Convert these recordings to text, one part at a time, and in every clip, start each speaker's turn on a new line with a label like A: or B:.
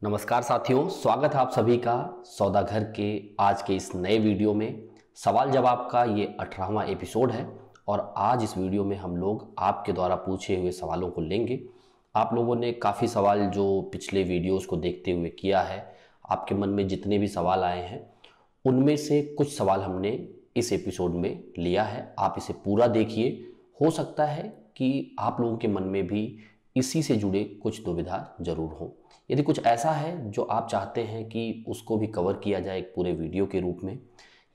A: नमस्कार साथियों, स्वागत है आप सभी का सौदा घर के आज के इस नए वीडियो में। सवाल जवाब का ये 18वां एपिसोड है और आज इस वीडियो में हम लोग आपके द्वारा पूछे हुए सवालों को लेंगे। आप लोगों ने काफ़ी सवाल जो पिछले वीडियोस को देखते हुए किया है, आपके मन में जितने भी सवाल आए हैं उनमें से कुछ सवाल हमने इस एपिसोड में लिया है। आप इसे पूरा देखिए, हो सकता है कि आप लोगों के मन में भी इसी से जुड़े कुछ दुविधा जरूर हो। यदि कुछ ऐसा है जो आप चाहते हैं कि उसको भी कवर किया जाए एक पूरे वीडियो के रूप में,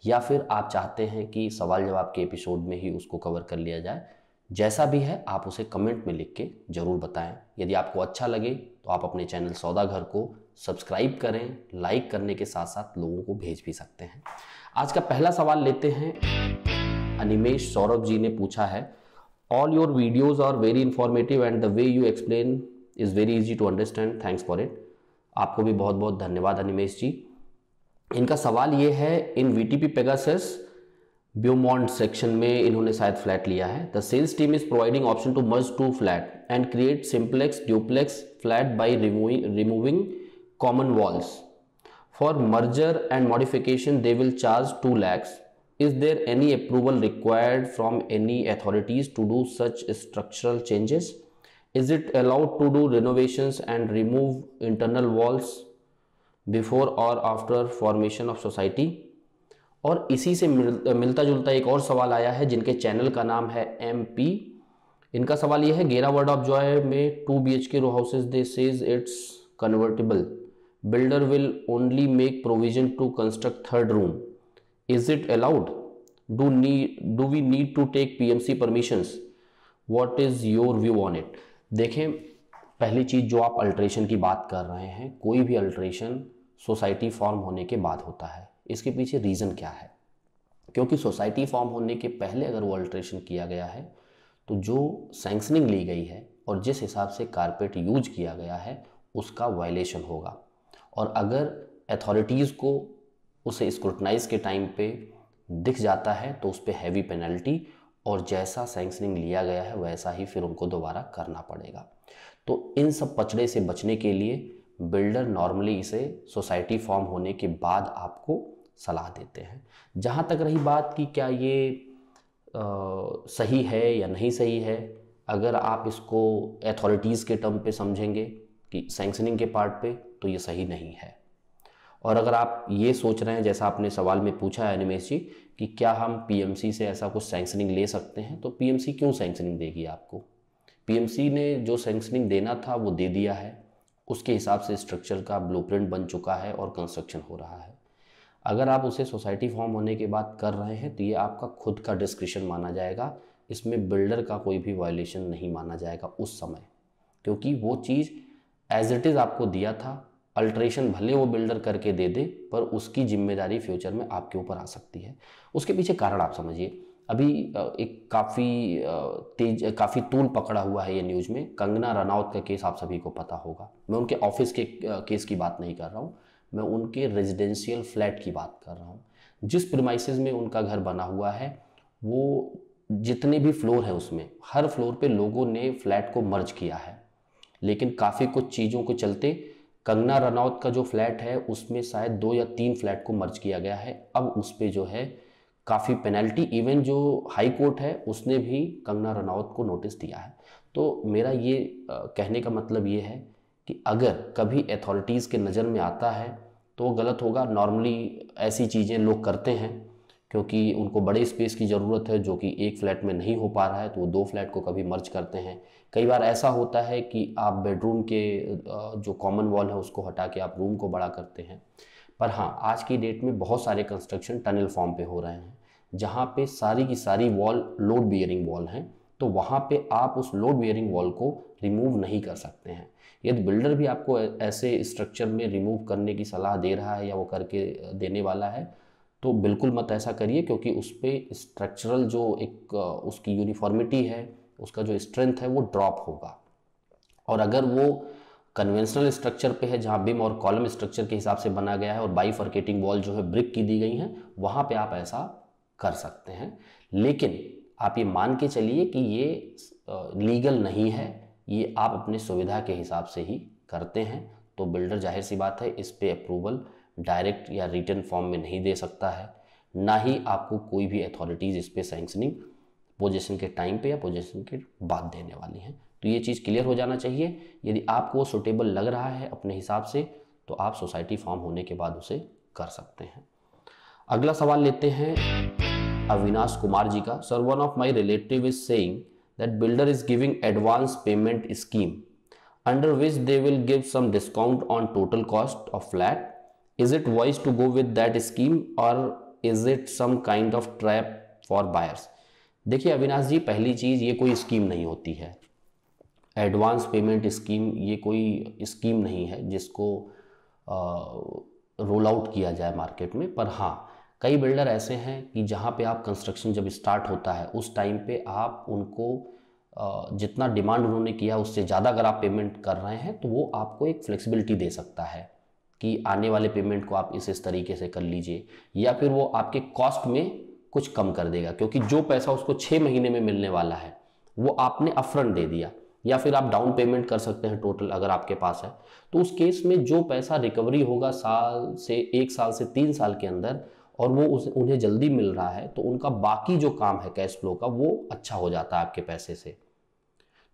A: या फिर आप चाहते हैं कि सवाल जवाब के एपिसोड में ही उसको कवर कर लिया जाए, जैसा भी है आप उसे कमेंट में लिख के ज़रूर बताएं। यदि आपको अच्छा लगे तो आप अपने चैनल सौदा घर को सब्सक्राइब करें, लाइक करने के साथ साथ लोगों को भेज भी सकते हैं। आज का पहला सवाल लेते हैं। अनिमेश सौरभ जी ने पूछा है, all your videos are very informative and the way you explain is very easy to understand, thanks for it. आपको भी बहुत बहुत धन्यवाद अनिमेश जी। इनका सवाल ये है, in VTP Pegasus Beaumont section में इन्होंने शायद फ्लैट लिया है। The sales team is providing option to merge two flat and create simplex duplex flat by removing common walls. For merger and modification they will charge 2 lakhs. Is there any approval required from any authorities to do such structural changes? Is it allowed to do renovations and remove internal walls before or after formation of society? और इसी से मिलता जुलता एक और सवाल आया है जिनके चैनल का नाम है MP। इनका सवाल यह है, गेरा वर्ड ऑफ जॉय में 2 BHK row houses they says it's convertible, builder will only make provision to construct 3rd room. Is it allowed? Do we need to take PMC permissions? What is your view on it? देखें, पहली चीज़ जो आप alteration की बात कर रहे हैं, कोई भी अल्ट्रेशन सोसाइटी फॉर्म होने के बाद होता है। इसके पीछे रीज़न क्या है? क्योंकि सोसाइटी फॉर्म होने के पहले अगर वो अल्ट्रेशन किया गया है तो जो सैंक्शनिंग ली गई है और जिस हिसाब से कारपेट यूज किया गया है उसका वायलेशन होगा। और अगर अथॉरिटीज़ को उसे स्क्रूटनाइज के टाइम पे दिख जाता है तो उस पर हैवी पेनल्टी और जैसा सैंक्शनिंग लिया गया है वैसा ही फिर उनको दोबारा करना पड़ेगा। तो इन सब पचड़े से बचने के लिए बिल्डर नॉर्मली इसे सोसाइटी फॉर्म होने के बाद आपको सलाह देते हैं। जहाँ तक रही बात कि क्या ये सही है या नहीं सही है, अगर आप इसको अथॉरिटीज़ के टर्म पे समझेंगे कि सैंक्शनिंग के पार्ट पे, तो ये सही नहीं है। और अगर आप ये सोच रहे हैं, जैसा आपने सवाल में पूछा है अनिमेश जी, कि क्या हम पीएमसी से ऐसा कुछ सैंक्शनिंग ले सकते हैं, तो पीएमसी क्यों सैंक्शनिंग देगी आपको? पीएमसी ने जो सैंक्शनिंग देना था वो दे दिया है, उसके हिसाब से स्ट्रक्चर का ब्लूप्रिंट बन चुका है और कंस्ट्रक्शन हो रहा है। अगर आप उसे सोसाइटी फॉर्म होने के बाद कर रहे हैं तो ये आपका खुद का डिस्क्रिशन माना जाएगा, इसमें बिल्डर का कोई भी वायलेशन नहीं माना जाएगा उस समय, क्योंकि वो चीज़ एज इट इज़ आपको दिया था। अल्ट्रेशन भले वो बिल्डर करके दे दे, पर उसकी जिम्मेदारी फ्यूचर में आपके ऊपर आ सकती है। उसके पीछे कारण आप समझिए। अभी एक काफ़ी तूल पकड़ा हुआ है ये न्यूज़ में, कंगना रनौत का केस आप सभी को पता होगा। मैं उनके ऑफिस के केस की बात नहीं कर रहा हूँ, मैं उनके रेजिडेंशियल फ्लैट की बात कर रहा हूँ। जिस प्रीमाइसेस में उनका घर बना हुआ है, वो जितने भी फ्लोर है उसमें हर फ्लोर पे लोगों ने फ्लैट को मर्ज किया है, लेकिन काफ़ी कुछ चीज़ों के चलते कंगना रनौत का जो फ्लैट है उसमें शायद 2 या 3 फ्लैट को मर्ज किया गया है। अब उस पे जो है काफ़ी पेनल्टी, इवन जो हाई कोर्ट है उसने भी कंगना रनौत को नोटिस दिया है। तो मेरा ये कहने का मतलब ये है कि अगर कभी अथॉरिटीज़ के नज़र में आता है तो वो गलत होगा। नॉर्मली ऐसी चीज़ें लोग करते हैं क्योंकि उनको बड़े स्पेस की ज़रूरत है, जो कि एक फ्लैट में नहीं हो पा रहा है, तो वो 2 फ्लैट को कभी मर्ज करते हैं। कई बार ऐसा होता है कि आप बेडरूम के जो कॉमन वॉल है उसको हटा के आप रूम को बड़ा करते हैं। पर हाँ, आज की डेट में बहुत सारे कंस्ट्रक्शन टनल फॉर्म पे हो रहे हैं, जहाँ पे सारी की सारी वॉल लोड बियरिंग वॉल हैं, तो वहाँ पे आप उस लोड बियरिंग वॉल को रिमूव नहीं कर सकते हैं। यदि बिल्डर भी आपको ऐसे स्ट्रक्चर में रिमूव करने की सलाह दे रहा है या वो करके देने वाला है, तो बिल्कुल मत ऐसा करिए, क्योंकि उस पर स्ट्रक्चरल जो एक उसकी यूनिफॉर्मिटी है, उसका जो स्ट्रेंथ है वो ड्रॉप होगा। और अगर वो कन्वेंशनल स्ट्रक्चर पे है जहाँ बिम और कॉलम स्ट्रक्चर के हिसाब से बना गया है और बाइफर्केटिंग वॉल जो है ब्रिक की दी गई हैं, वहाँ पे आप ऐसा कर सकते हैं। लेकिन आप ये मान के चलिए कि ये लीगल नहीं है, ये आप अपने सुविधा के हिसाब से ही करते हैं, तो बिल्डर जाहिर सी बात है इस पे अप्रूवल डायरेक्ट या रिटन फॉर्म में नहीं दे सकता है, ना ही आपको कोई भी अथॉरिटीज़ इस पे सैंक्शनिंग पोजीशन के टाइम पे या पोजीशन के बाद देने वाली हैं। तो ये चीज़ क्लियर हो जाना चाहिए। यदि आपको सुटेबल लग रहा है अपने हिसाब से तो आप सोसाइटी फॉर्म होने के बाद उसे कर सकते हैं। अगला सवाल लेते हैं अविनाश कुमार जी का। Sir, one of my relative is saying that builder is giving advance payment scheme under which they will give some discount on total cost of flat. Is it wise to go with that scheme और is it some kind of trap for buyers? देखिए अविनाश जी, पहली चीज़ ये कोई scheme नहीं होती है। Advance payment scheme ये कोई स्कीम नहीं है जिसको रोल आउट किया जाए मार्केट में। पर हाँ, कई बिल्डर ऐसे हैं कि जहाँ पे आप कंस्ट्रक्शन जब स्टार्ट होता है उस टाइम पे आप उनको जितना डिमांड उन्होंने किया उससे ज़्यादा अगर आप पेमेंट कर रहे हैं तो वो आपको एक फ्लेक्सिबिलिटी दे सकता है कि आने वाले पेमेंट को आप इस तरीके से कर लीजिए, या फिर वो आपके कॉस्ट में कुछ कम कर देगा, क्योंकि जो पैसा उसको 6 महीने में मिलने वाला है वो आपने अपफ्रंट दे दिया, या फिर आप डाउन पेमेंट कर सकते हैं टोटल अगर आपके पास है। तो उस केस में जो पैसा रिकवरी होगा साल से 1 साल से 3 साल के अंदर और वो उन्हें जल्दी मिल रहा है, तो उनका बाकी जो काम है कैश फ्लो का वो अच्छा हो जाता है आपके पैसे से।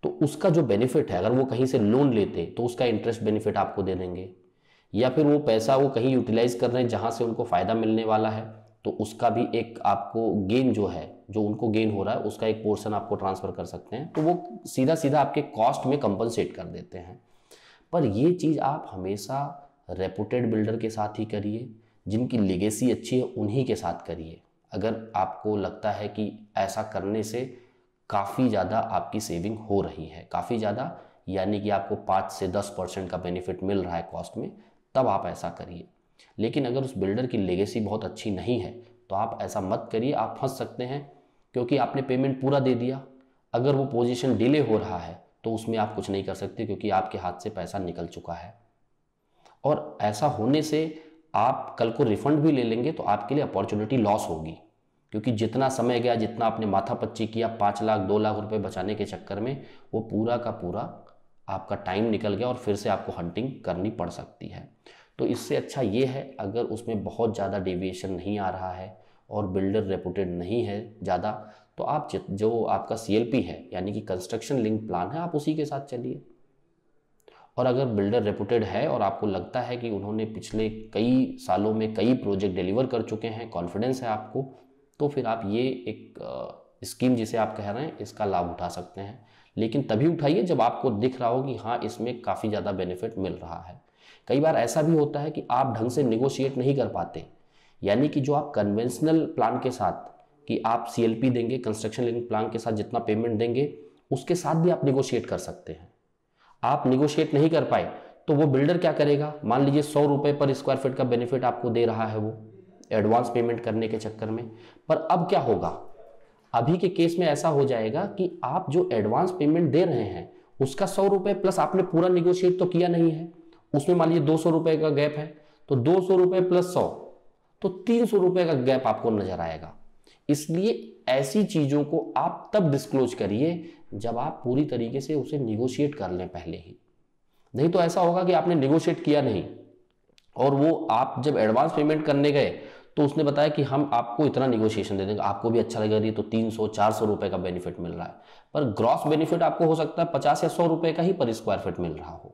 A: तो उसका जो बेनिफिट है, अगर वो कहीं से लोन लेते तो उसका इंटरेस्ट बेनिफिट आपको दे देंगे, या फिर वो पैसा वो कहीं यूटिलाइज कर रहे हैं जहाँ से उनको फ़ायदा मिलने वाला है तो उसका भी एक आपको गेन जो है, जो उनको गेन हो रहा है उसका एक पोर्शन आपको ट्रांसफ़र कर सकते हैं। तो वो सीधा सीधा आपके कॉस्ट में कंपनसेट कर देते हैं। पर ये चीज़ आप हमेशा रेपुटेड बिल्डर के साथ ही करिए, जिनकी लेगेसी अच्छी है उन्हीं के साथ करिए। अगर आपको लगता है कि ऐसा करने से काफ़ी ज़्यादा आपकी सेविंग हो रही है, काफ़ी ज़्यादा यानी कि आपको 5 से 10% का बेनिफिट मिल रहा है कॉस्ट में, तब आप ऐसा करिए। लेकिन अगर उस बिल्डर की लेगेसी बहुत अच्छी नहीं है तो आप ऐसा मत करिए, आप फंस सकते हैं, क्योंकि आपने पेमेंट पूरा दे दिया, अगर वो पोजीशन डिले हो रहा है तो उसमें आप कुछ नहीं कर सकते क्योंकि आपके हाथ से पैसा निकल चुका है। और ऐसा होने से आप कल को रिफंड भी ले लेंगे तो आपके लिए अपॉर्चुनिटी लॉस होगी, क्योंकि जितना समय गया, जितना आपने माथापच्ची किया 5 लाख 2 लाख रुपए बचाने के चक्कर में, वो पूरा का पूरा आपका टाइम निकल गया और फिर से आपको हंटिंग करनी पड़ सकती है। तो इससे अच्छा ये है, अगर उसमें बहुत ज़्यादा डेविएशन नहीं आ रहा है और बिल्डर रेपुटेड नहीं है ज़्यादा, तो आप जो आपका CLP है यानी कि कंस्ट्रक्शन लिंक प्लान है, आप उसी के साथ चलिए। और अगर बिल्डर रेपुटेड है और आपको लगता है कि उन्होंने पिछले कई सालों में कई प्रोजेक्ट डिलीवर कर चुके हैं, कॉन्फिडेंस है आपको, तो फिर आप ये एक स्कीम जिसे आप कह रहे हैं इसका लाभ उठा सकते हैं। लेकिन तभी उठाइए जब आपको दिख रहा हो कि हाँ इसमें काफ़ी ज़्यादा बेनिफिट मिल रहा है। कई बार ऐसा भी होता है कि आप ढंग से निगोशिएट नहीं कर पाते, यानी कि जो आप कन्वेंशनल प्लान के साथ कि आप CLP देंगे, कंस्ट्रक्शन लिंक प्लान के साथ जितना पेमेंट देंगे उसके साथ भी आप निगोशिएट कर सकते हैं। आप निगोशिएट नहीं कर पाए तो वो बिल्डर क्या करेगा, मान लीजिए 100 रुपये पर स्क्वायर फीट का बेनिफिट आपको दे रहा है वो एडवांस पेमेंट करने के चक्कर में। पर अब क्या होगा, अभी के केस में ऐसा हो जाएगा कि आप जो एडवांस पेमेंट दे रहे हैं उसका 100 रुपये प्लस आपने पूरा निगोशिएट तो किया नहीं है, उसमें मान लीजिए 200 रुपये का गैप है, तो 200 रुपये प्लस 100 तो 300 रुपये का गैप आपको नजर आएगा। इसलिए ऐसी चीजों को आप तब डिस्क्लोज करिए जब आप पूरी तरीके से उसे निगोशिएट कर लें पहले ही। नहीं तो ऐसा होगा कि आपने निगोशिएट किया नहीं और वो आप जब एडवांस पेमेंट करने गए तो उसने बताया कि हम आपको इतना निगोशिएशन दे देंगे, आपको भी अच्छा लगेगा, तो 300-400 रुपये का बेनिफिट मिल रहा है, पर ग्रॉस बेनिफिट आपको हो सकता है 50 या 100 रुपये का ही पर स्क्वायर फीट मिल रहा हो।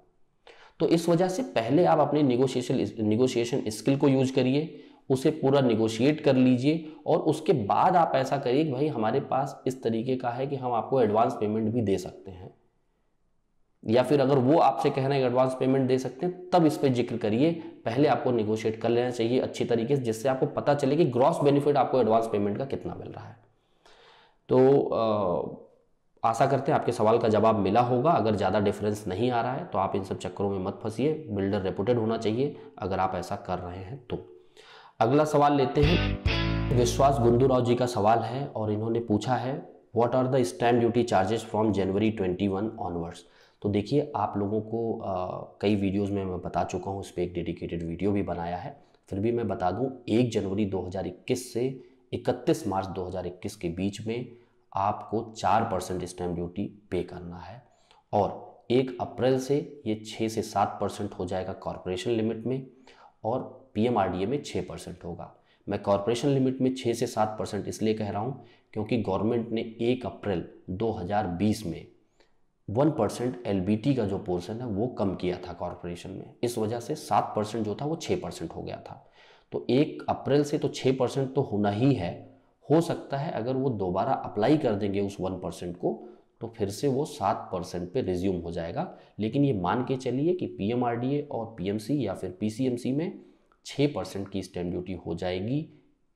A: तो इस वजह से पहले आप अपनी निगोशिएशन स्किल को यूज करिए, उसे पूरा निगोशिएट कर लीजिए और उसके बाद आप ऐसा करिए कि भाई हमारे पास इस तरीके का है कि हम आपको एडवांस पेमेंट भी दे सकते हैं, या फिर अगर वो आपसे कह रहे हैं एडवांस पेमेंट दे सकते हैं तब इस पे जिक्र करिए। पहले आपको निगोशिएट कर लेना चाहिए अच्छी तरीके से, जिससे आपको पता चले कि ग्रॉस बेनिफिट आपको एडवांस पेमेंट का कितना मिल रहा है। तो आशा करते हैं आपके सवाल का जवाब मिला होगा। अगर ज़्यादा डिफरेंस नहीं आ रहा है तो आप इन सब चक्करों में मत फंसिए, बिल्डर रेपुटेड होना चाहिए अगर आप ऐसा कर रहे हैं तो। अगला सवाल लेते हैं, विश्वास गुंडूराव जी का सवाल है और इन्होंने पूछा है what are the stamp duty charges from January 21 onwards. तो देखिए आप लोगों को कई वीडियोज़ में मैं बता चुका हूँ, इस पर एक डेडिकेटेड वीडियो भी बनाया है, फिर भी मैं बता दूँ 1 जनवरी 2021 से 31 मार्च 2021 के बीच में आपको 4% स्टैम्प ड्यूटी पे करना है और 1 अप्रैल से ये 6 से 7% हो जाएगा कॉरपोरेशन लिमिट में और पीएमआरडीए में 6% होगा। मैं कॉरपोरेशन लिमिट में 6 से 7% इसलिए कह रहा हूँ क्योंकि गवर्नमेंट ने 1 अप्रैल 2020 में 1% एलबीटी का जो पोर्शन है वो कम किया था कॉरपोरेशन में, इस वजह से 7% जो था वो 6% हो गया था। तो 1 अप्रैल से तो 6% तो होना ही है। हो सकता है अगर वो दोबारा अप्लाई कर देंगे उस 1% को तो फिर से वो 7% पे रिज्यूम हो जाएगा। लेकिन ये मान के चलिए कि पीएमआरडीए और पीएमसी या फिर पीसीएमसी में 6% की स्टैम्प ड्यूटी हो जाएगी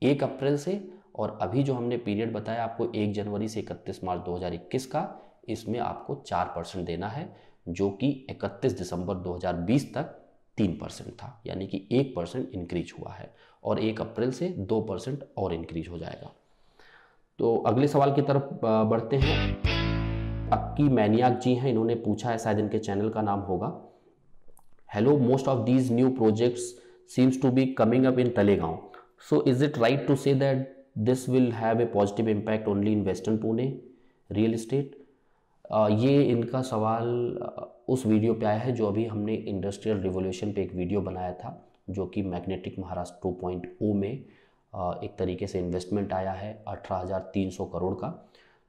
A: 1 अप्रैल से। और अभी जो हमने पीरियड बताया आपको 1 जनवरी से 31 मार्च 2021 का, इसमें आपको 4% देना है, जो कि 31 दिसंबर 2020 तक 3% था, यानी कि 1% इंक्रीज हुआ है और 1 अप्रैल से 2% और इंक्रीज हो जाएगा। तो अगले सवाल की तरफ बढ़ते हैं। अक्की मैनियाक जी हैं, इन्होंने पूछा है, शायद इनके चैनल का नाम होगा। Hello, most of these new projects seems to be coming up in Talegaon. So is it right to say that this will have a positive impact only in Western Pune real estate? ये इनका सवाल उस video पे आया है जो अभी हमने इंडस्ट्रियल रिवोल्यूशन पे एक वीडियो बनाया था, जो कि मैग्नेटिक महाराष्ट्र 2.0 में एक तरीके से इन्वेस्टमेंट आया है 18,300 करोड़ का।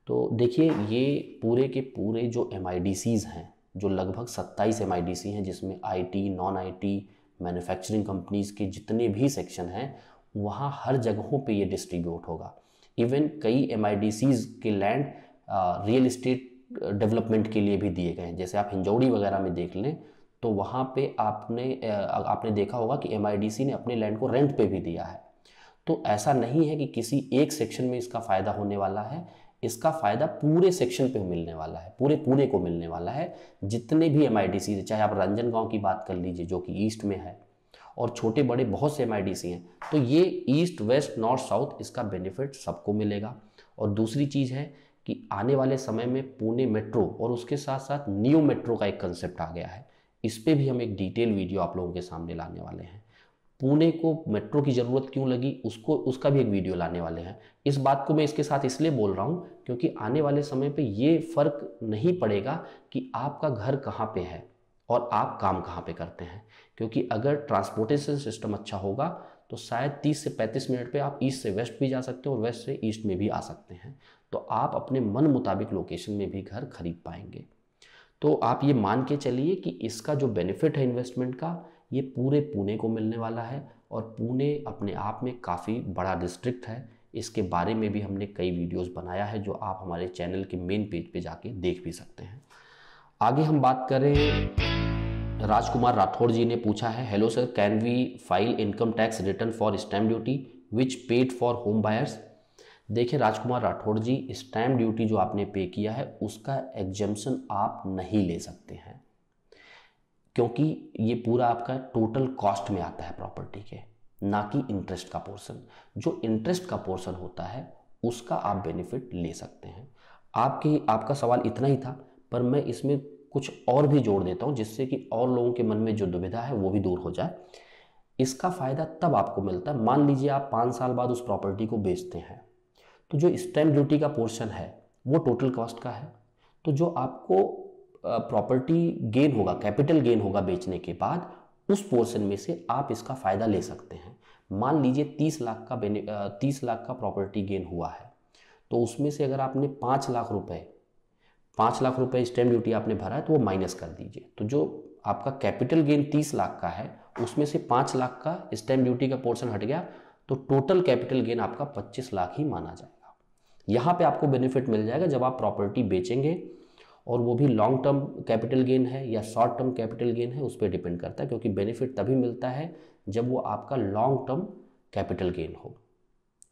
A: तो देखिए, ये पूरे के पूरे जो MIDCs हैं, जो लगभग 27 MIDC हैं, जिसमें IT, non IT, manufacturing companies के जितने भी सेक्शन हैं, वहाँ हर जगहों पे ये डिस्ट्रीब्यूट होगा। इवन कई MIDCs के लैंड रियल इस्टेट डेवलपमेंट के लिए भी दिए गए हैं। जैसे आप हिंजौड़ी वगैरह में देख लें तो वहाँ पे आपने देखा होगा कि MIDC ने अपने लैंड को रेंट पे भी दिया है। तो ऐसा नहीं है कि किसी एक सेक्शन में इसका फ़ायदा होने वाला है, इसका फ़ायदा पूरे सेक्शन पे मिलने वाला है, पूरे पुणे को मिलने वाला है। जितने भी MIDC, चाहे आप रंजनगांव की बात कर लीजिए जो कि ईस्ट में है, और छोटे बड़े बहुत से MIDC हैं, तो ये ईस्ट वेस्ट नॉर्थ साउथ इसका बेनिफिट सबको मिलेगा। और दूसरी चीज़ है कि आने वाले समय में पुणे मेट्रो और उसके साथ साथ न्यू मेट्रो का एक कंसेप्ट आ गया है। इस पर भी हम एक डिटेल वीडियो आप लोगों के सामने लाने वाले हैं। पुणे को मेट्रो की ज़रूरत क्यों लगी उसका भी एक वीडियो लाने वाले हैं। इस बात को मैं इसके साथ इसलिए बोल रहा हूँ क्योंकि आने वाले समय पे ये फ़र्क नहीं पड़ेगा कि आपका घर कहाँ पे है और आप काम कहाँ पे करते हैं, क्योंकि अगर ट्रांसपोर्टेशन सिस्टम अच्छा होगा तो शायद 30 से 35 मिनट पे आप ईस्ट से वेस्ट भी जा सकते हैं और वेस्ट से ईस्ट में भी आ सकते हैं। तो आप अपने मन मुताबिक लोकेशन में भी घर खरीद पाएंगे। तो आप ये मान के चलिए कि इसका जो बेनिफिट है इन्वेस्टमेंट का, ये पूरे पुणे को मिलने वाला है। और पुणे अपने आप में काफ़ी बड़ा डिस्ट्रिक्ट है। इसके बारे में भी हमने कई वीडियोस बनाया है जो आप हमारे चैनल के मेन पेज पे जाके देख भी सकते हैं। आगे हम बात करें, राजकुमार राठौड़ जी ने पूछा है, hello sir, can we file income tax return for stamp duty which paid for home buyers? देखिए राजकुमार राठौड़ जी, स्टैम्प ड्यूटी जो आपने पे किया है उसका एग्जम्पशन आप नहीं ले सकते हैं, क्योंकि ये पूरा आपका टोटल कॉस्ट में आता है प्रॉपर्टी के, ना कि इंटरेस्ट का पोर्शन। जो इंटरेस्ट का पोर्शन होता है उसका आप बेनिफिट ले सकते हैं। आपका सवाल इतना ही था, पर मैं इसमें कुछ और भी जोड़ देता हूँ जिससे कि और लोगों के मन में जो दुविधा है वो भी दूर हो जाए। इसका फ़ायदा तब आपको मिलता है, मान लीजिए आप 5 साल बाद उस प्रॉपर्टी को बेचते हैं, तो जो स्टैम्प ड्यूटी का पोर्शन है वो टोटल कॉस्ट का है। तो जो आपको प्रॉपर्टी गेन होगा, कैपिटल गेन होगा बेचने के बाद, उस पोर्शन में से आप इसका फ़ायदा ले सकते हैं। मान लीजिए 30 लाख का प्रॉपर्टी गेन हुआ है, तो उसमें से अगर आपने 5 लाख रुपए स्टैम्प ड्यूटी आपने भरा है तो वो माइनस कर दीजिए। तो जो आपका कैपिटल गेन 30 लाख का है उसमें से 5 लाख का स्टैम्प ड्यूटी का पोर्शन हट गया, तो टोटल कैपिटल गेन आपका 25 लाख ही माना जाएगा। यहाँ पे आपको बेनिफिट मिल जाएगा जब आप प्रॉपर्टी बेचेंगे, और वो भी लॉन्ग टर्म कैपिटल गेन है या शॉर्ट टर्म कैपिटल गेन है, उस पर डिपेंड करता है, क्योंकि बेनिफिट तभी मिलता है जब वो आपका लॉन्ग टर्म कैपिटल गेन हो,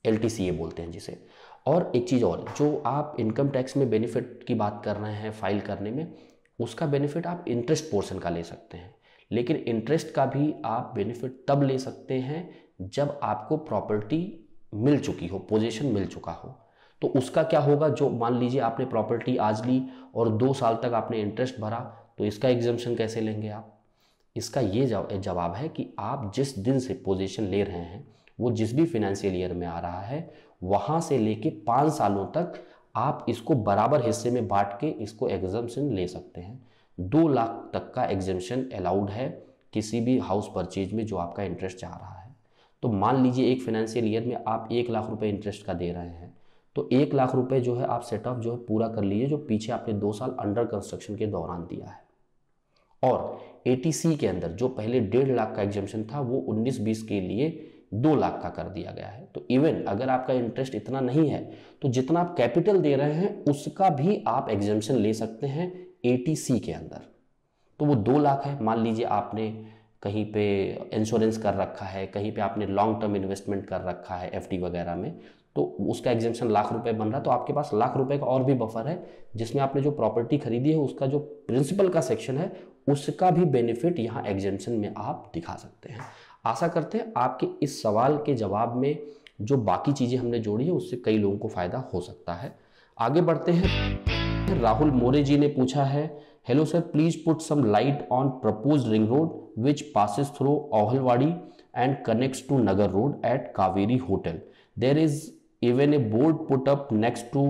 A: LTCA बोलते हैं जिसे। और एक चीज़ और, जो आप इनकम टैक्स में बेनिफिट की बात कर रहे हैं फाइल करने में, उसका बेनिफिट आप इंटरेस्ट पोर्शन का ले सकते हैं, लेकिन इंटरेस्ट का भी आप बेनिफिट तब ले सकते हैं जब आपको प्रॉपर्टी मिल चुकी हो, पोजीशन मिल चुका हो। तो उसका क्या होगा, जो मान लीजिए आपने प्रॉपर्टी आज ली और 2 साल तक आपने इंटरेस्ट भरा, तो इसका एग्जम्पशन कैसे लेंगे आप? इसका ये जवाब है कि आप जिस दिन से पोजीशन ले रहे हैं वो जिस भी फिनेंशियल ईयर में आ रहा है, वहाँ से लेके 5 सालों तक आप इसको बराबर हिस्से में बांट के इसको एग्जम्पशन ले सकते हैं। 2 लाख तक का एग्जेम्पशन अलाउड है किसी भी हाउस परचेज में जो आपका इंटरेस्ट जा रहा है। तो मान लीजिए एक फाइनेंशियल ईयर में आप 1 लाख रुपए इंटरेस्ट का दे रहे हैं, तो 1 लाख रुपए जो है आप सेट ऑफ जो है पूरा कर लीजिए, जो पीछे आपने 2 साल अंडर कंस्ट्रक्शन के दौरान दिया है। और एटीसी के अंदर जो पहले 1.5 लाख का एग्जेम्पशन था वो 19-20 के लिए 2 लाख का कर दिया गया है। तो इवन अगर आपका इंटरेस्ट इतना नहीं है तो जितना आप कैपिटल दे रहे हैं उसका भी आप एग्जेम्पशन ले सकते हैं एटीसी के अंदर। तो वो 2 लाख है। मान लीजिए आपने कहीं पे इंश्योरेंस कर रखा है, कहीं पे आपने लॉन्ग टर्म इन्वेस्टमेंट कर रखा है एफडी वगैरह में, तो उसका एग्जेम्पशन लाख रुपए बन रहा है, तो आपके पास लाख रुपए का और भी बफर है जिसमें आपने जो प्रॉपर्टी खरीदी है उसका जो प्रिंसिपल का सेक्शन है उसका भी बेनिफिट यहाँ एग्जेम्पशन में आप दिखा सकते हैं। आशा करते हैं आपके इस सवाल के जवाब में जो बाकी चीज़ें हमने जोड़ी है उससे कई लोगों को फायदा हो सकता है। आगे बढ़ते हैं। राहुल मोरे जी ने पूछा है, hello sir, please put some light on proposed ring road which passes through Ohalwadi and connects to Nagar road at Kaveri hotel. There is even a board put up next to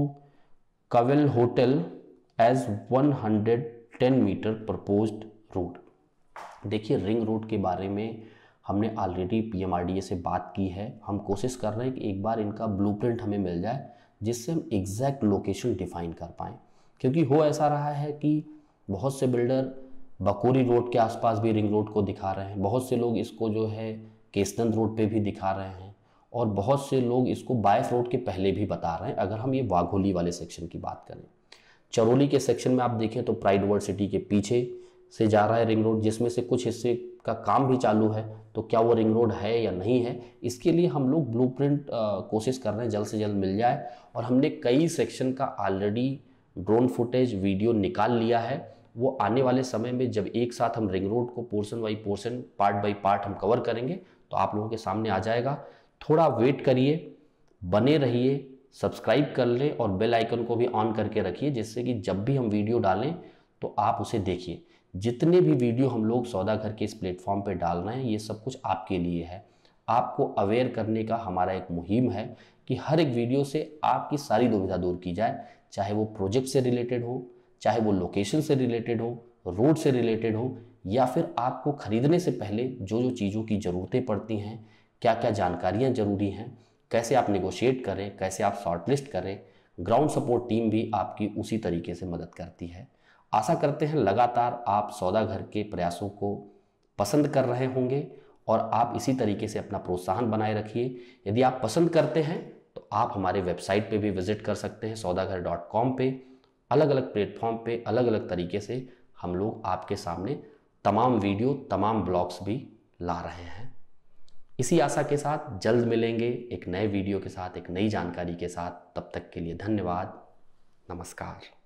A: Kaveri hotel as 110 metre proposed road. देखिए, ring road के बारे में हमने already PMRDA से बात की है। हम कोशिश कर रहे हैं कि एक बार इनका ब्लूप्रिंट हमें मिल जाए जिससे हम एग्जैक्ट लोकेशन डिफाइन कर पाएँ, क्योंकि हो ऐसा रहा है कि बहुत से बिल्डर बकोरी रोड के आसपास भी रिंग रोड को दिखा रहे हैं, बहुत से लोग इसको जो है केसनंद रोड पे भी दिखा रहे हैं, और बहुत से लोग इसको बायफ रोड के पहले भी बता रहे हैं। अगर हम ये वाघोली वाले सेक्शन की बात करें, चरोली के सेक्शन में आप देखें तो प्राइड वर्ल्ड सिटी के पीछे से जा रहा है रिंग रोड, जिसमें से कुछ हिस्से का काम भी चालू है। तो क्या वो रिंग रोड है या नहीं है, इसके लिए हम लोग ब्लूप्रिंट कोशिश कर रहे हैं जल्द से जल्द मिल जाए। और हमने कई सेक्शन का ऑलरेडी ड्रोन फुटेज वीडियो निकाल लिया है। वो आने वाले समय में जब एक साथ हम रिंग रोड को portion by portion, part by part हम कवर करेंगे तो आप लोगों के सामने आ जाएगा। थोड़ा वेट करिए, बने रहिए, सब्सक्राइब कर लें और बेल आइकन को भी ऑन करके रखिए, जिससे कि जब भी हम वीडियो डालें तो आप उसे देखिए। जितने भी वीडियो हम लोग सौदा घर के इस प्लेटफॉर्म पे डाल रहे हैं ये सब कुछ आपके लिए है। आपको अवेयर करने का हमारा एक मुहिम है कि हर एक वीडियो से आपकी सारी दुविधा दूर की जाए, चाहे वो प्रोजेक्ट से रिलेटेड हो, चाहे वो लोकेशन से रिलेटेड हो, रोड से रिलेटेड हो, या फिर आपको खरीदने से पहले जो जो चीज़ों की ज़रूरतें पड़ती हैं, क्या क्या जानकारियाँ ज़रूरी हैं, कैसे आप नेगोशिएट करें, कैसे आप शॉर्टलिस्ट करें। ग्राउंड सपोर्ट टीम भी आपकी उसी तरीके से मदद करती है। आशा करते हैं लगातार आप सौदा घर के प्रयासों को पसंद कर रहे होंगे और आप इसी तरीके से अपना प्रोत्साहन बनाए रखिए। यदि आप पसंद करते हैं तो आप हमारे वेबसाइट पे भी विजिट कर सकते हैं saudaghar.com पे। अलग अलग प्लेटफॉर्म पे अलग अलग तरीके से हम लोग आपके सामने तमाम वीडियो, तमाम ब्लॉग्स भी ला रहे हैं। इसी आशा के साथ जल्द मिलेंगे एक नए वीडियो के साथ, एक नई जानकारी के साथ। तब तक के लिए धन्यवाद, नमस्कार।